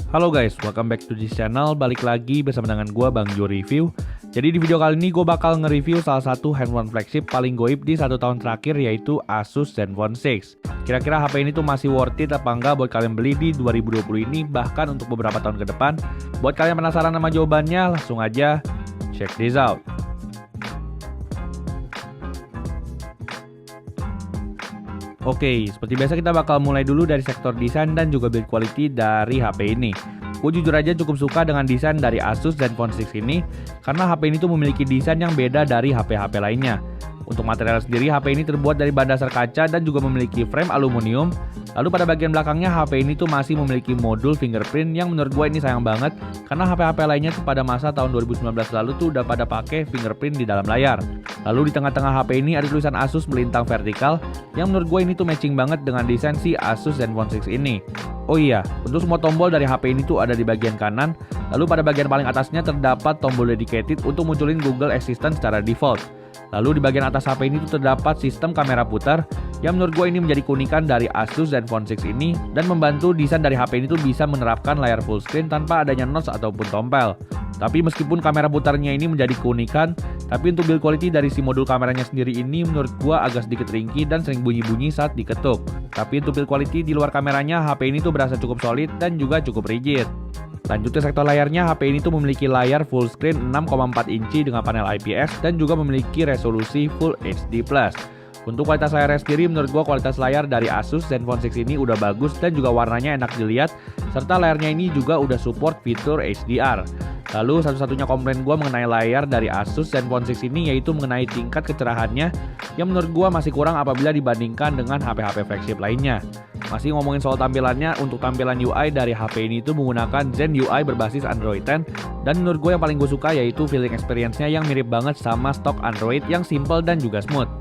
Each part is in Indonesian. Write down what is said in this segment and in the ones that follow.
Halo guys, welcome back to this channel. Balik lagi bersama dengan gua Bang Jo Review. Jadi di video kali ini gue bakal nge-review salah satu handphone flagship paling goib di 1 tahun terakhir, yaitu Asus Zenfone 6. Kira-kira HP ini tuh masih worth it apa enggak buat kalian beli di 2020 ini, bahkan untuk beberapa tahun ke depan. Buat kalian penasaran sama jawabannya, langsung aja check this out. Oke, seperti biasa kita bakal mulai dulu dari sektor desain dan juga build quality dari HP ini. Gue jujur aja cukup suka dengan desain dari Asus Zenfone 6 ini, karena HP ini tuh memiliki desain yang beda dari HP-HP lainnya. Untuk material sendiri, HP ini terbuat dari bahan dasar kaca dan juga memiliki frame aluminium. Lalu pada bagian belakangnya, HP ini tuh masih memiliki modul fingerprint yang menurut gue ini sayang banget, karena HP-HP lainnya tuh pada masa tahun 2019 lalu tuh udah pada pakai fingerprint di dalam layar. Lalu di tengah-tengah HP ini ada tulisan Asus melintang vertikal, yang menurut gue ini tuh matching banget dengan desain si Asus Zenfone 6 ini. Oh iya, untuk semua tombol dari HP ini tuh ada di bagian kanan, lalu pada bagian paling atasnya terdapat tombol dedicated untuk munculin Google Assistant secara default. Lalu di bagian atas HP ini tuh terdapat sistem kamera putar, yang menurut gue ini menjadi keunikan dari Asus Zenfone 6 ini, dan membantu desain dari HP ini tuh bisa menerapkan layar full screen tanpa adanya notch ataupun tompel. Tapi meskipun kamera putarnya ini menjadi keunikan, tapi untuk build quality dari si modul kameranya sendiri ini menurut gua agak sedikit ringkih dan sering bunyi-bunyi saat diketuk. Tapi untuk build quality di luar kameranya, HP ini tuh berasa cukup solid dan juga cukup rigid. Lanjut ke sektor layarnya, HP ini tuh memiliki layar full screen 6,4 inci dengan panel IPS dan juga memiliki resolusi Full HD+. Untuk kualitas layarnya sendiri, menurut gua kualitas layar dari Asus Zenfone 6 ini udah bagus dan juga warnanya enak dilihat, serta layarnya ini juga udah support fitur HDR. Lalu satu-satunya komplain gue mengenai layar dari Asus Zenfone 6 ini yaitu mengenai tingkat kecerahannya, yang menurut gue masih kurang apabila dibandingkan dengan HP-HP flagship lainnya. Masih ngomongin soal tampilannya, untuk tampilan UI dari HP ini itu menggunakan Zen UI berbasis Android 10, dan menurut gue yang paling gue suka yaitu feeling experience-nya yang mirip banget sama stok Android yang simple dan juga smooth.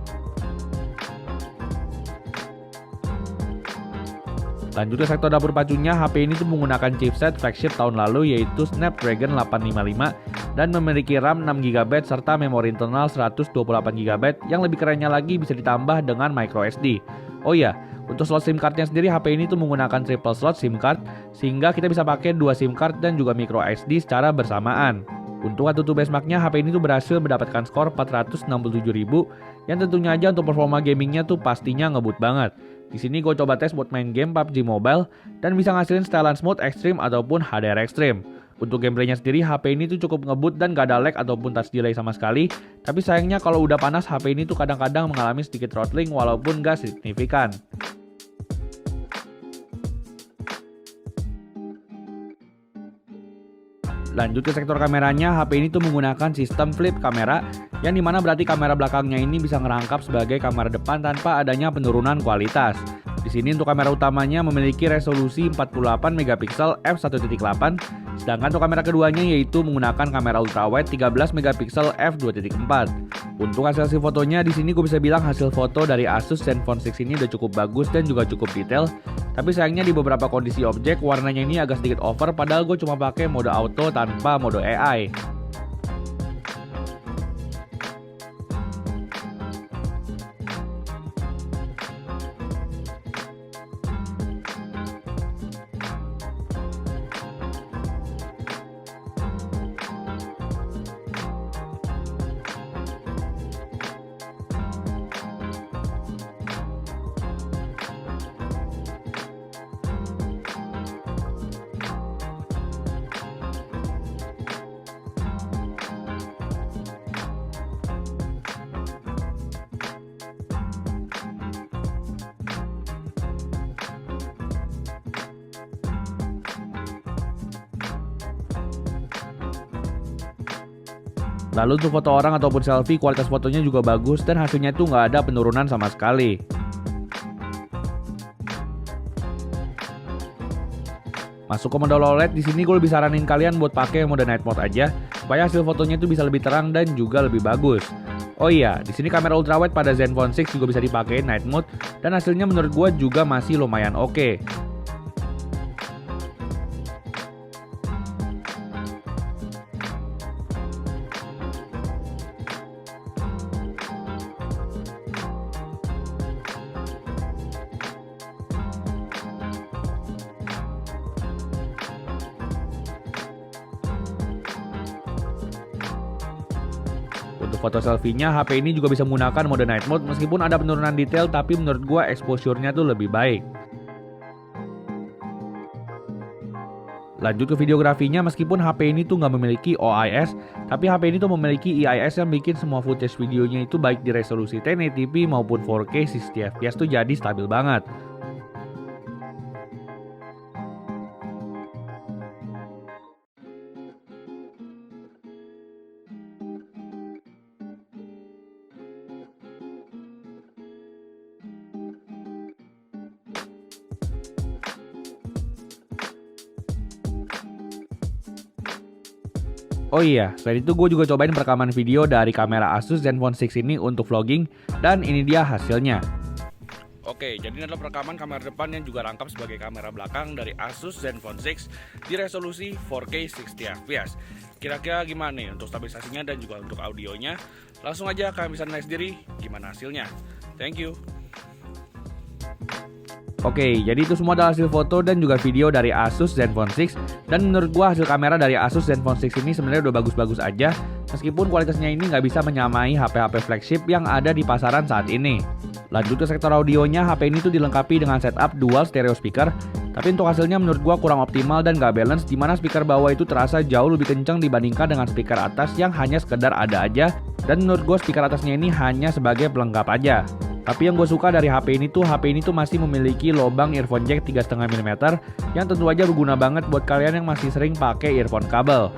Lanjut ke sektor dapur pacunya, HP ini tuh menggunakan chipset flagship tahun lalu yaitu Snapdragon 855 dan memiliki RAM 6GB serta memori internal 128GB, yang lebih kerennya lagi bisa ditambah dengan microSD. Oh iya, untuk slot SIM cardnya sendiri HP ini tuh menggunakan triple slot SIM card, sehingga kita bisa pakai 2 SIM card dan juga microSD secara bersamaan. Untuk AnTuTu benchmarknya, HP ini tuh berhasil mendapatkan skor 467.000, yang tentunya aja untuk performa gamingnya tuh pastinya ngebut banget. Di sini gue coba tes buat main game PUBG Mobile dan bisa ngasilin setelan smooth ekstrim ataupun HDR ekstrim. Untuk gameplaynya sendiri, HP ini tuh cukup ngebut dan gak ada lag ataupun touch delay sama sekali. Tapi sayangnya kalau udah panas, HP ini tuh kadang-kadang mengalami sedikit throttling walaupun gak signifikan. Lanjut ke sektor kameranya, HP ini tuh menggunakan sistem flip kamera, yang dimana berarti kamera belakangnya ini bisa ngerangkap sebagai kamera depan tanpa adanya penurunan kualitas. Di sini untuk kamera utamanya memiliki resolusi 48 megapiksel f1.8, sedangkan untuk kamera keduanya yaitu menggunakan kamera ultrawide 13 megapiksel f2.4. Untuk hasil fotonya, di sini gue bisa bilang hasil foto dari Asus Zenfone 6 ini udah cukup bagus dan juga cukup detail. Tapi sayangnya di beberapa kondisi objek warnanya ini agak sedikit over, padahal gue cuma pakai mode auto tanpa mode AI. Lalu untuk foto orang ataupun selfie, kualitas fotonya juga bagus dan hasilnya tuh nggak ada penurunan sama sekali. Masuk ke mode OLED, di sini gue lebih saranin kalian buat pakai mode night mode aja, supaya hasil fotonya tuh bisa lebih terang dan juga lebih bagus. Oh iya, di sini kamera ultrawide pada Zenfone 6 juga bisa dipakai night mode, dan hasilnya menurut gue juga masih lumayan oke. Untuk foto selfie-nya, HP ini juga bisa menggunakan mode night mode meskipun ada penurunan detail, tapi menurut gua exposure-nya tuh lebih baik. Lanjut ke videografinya, meskipun HP ini tuh nggak memiliki OIS, tapi HP ini tuh memiliki EIS yang bikin semua footage videonya itu baik di resolusi 1080p maupun 4K 60fps tuh jadi stabil banget. Oh iya, selain itu gue juga cobain perekaman video dari kamera Asus Zenfone 6 ini untuk vlogging, dan ini dia hasilnya. Oke, jadi ini adalah perekaman kamera depan yang juga rangkap sebagai kamera belakang dari Asus Zenfone 6 di resolusi 4K 60fps. Kira-kira gimana nih untuk stabilisasinya dan juga untuk audionya? Langsung aja kalian bisa nilai sendiri gimana hasilnya. Thank you. Oke, jadi itu semua adalah hasil foto dan juga video dari Asus Zenfone 6. Dan menurut gua hasil kamera dari Asus Zenfone 6 ini sebenarnya udah bagus-bagus aja, meskipun kualitasnya ini nggak bisa menyamai HP-HP flagship yang ada di pasaran saat ini. Lanjut ke sektor audionya, HP ini tuh dilengkapi dengan setup dual stereo speaker, tapi untuk hasilnya menurut gua kurang optimal dan gak balance, dimana speaker bawah itu terasa jauh lebih kencang dibandingkan dengan speaker atas yang hanya sekedar ada aja, dan menurut gua speaker atasnya ini hanya sebagai pelengkap aja. Tapi yang gue suka dari HP ini tuh masih memiliki lubang earphone jack 3,5 mm yang tentu aja berguna banget buat kalian yang masih sering pakai earphone kabel.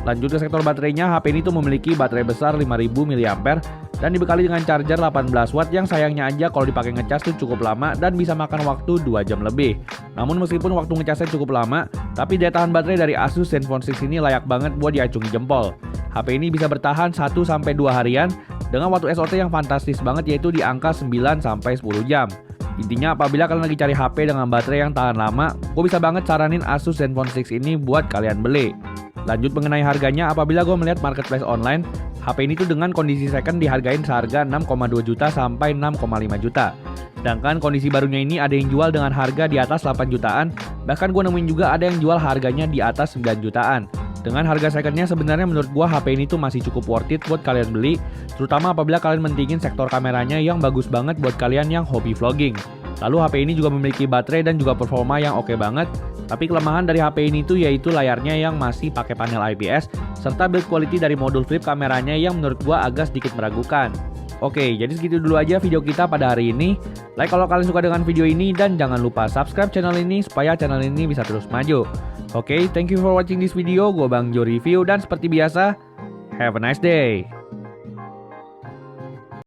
Lanjut ke sektor baterainya, HP ini tuh memiliki baterai besar 5000 mAh dan dibekali dengan charger 18 watt yang sayangnya aja kalau dipakai ngecas tuh cukup lama dan bisa makan waktu 2 jam lebih. Namun meskipun waktu ngecasnya cukup lama, tapi daya tahan baterai dari Asus Zenfone 6 ini layak banget buat diacungi jempol. HP ini bisa bertahan 1-2 harian dengan waktu SOT yang fantastis banget, yaitu di angka 9-10 jam. Intinya apabila kalian lagi cari HP dengan baterai yang tahan lama, gue bisa banget saranin Asus Zenfone 6 ini buat kalian beli. Lanjut mengenai harganya, apabila gue melihat marketplace online, HP ini tuh dengan kondisi second dihargain seharga 6,2 juta sampai 6,5 juta. Sedangkan kondisi barunya ini ada yang jual dengan harga di atas 8 jutaan, bahkan gue nemuin juga ada yang jual harganya di atas 9 jutaan. Dengan harga secondnya sebenarnya menurut gua HP ini tuh masih cukup worth it buat kalian beli, terutama apabila kalian mentingin sektor kameranya yang bagus banget buat kalian yang hobi vlogging. Lalu HP ini juga memiliki baterai dan juga performa yang oke banget, tapi kelemahan dari HP ini tuh yaitu layarnya yang masih pakai panel IPS, serta build quality dari modul flip kameranya yang menurut gua agak sedikit meragukan. Oke, jadi segitu dulu aja video kita pada hari ini. Like kalau kalian suka dengan video ini, dan jangan lupa subscribe channel ini supaya channel ini bisa terus maju. Oke, thank you for watching this video. Gue Bang Jo Review, dan seperti biasa, have a nice day.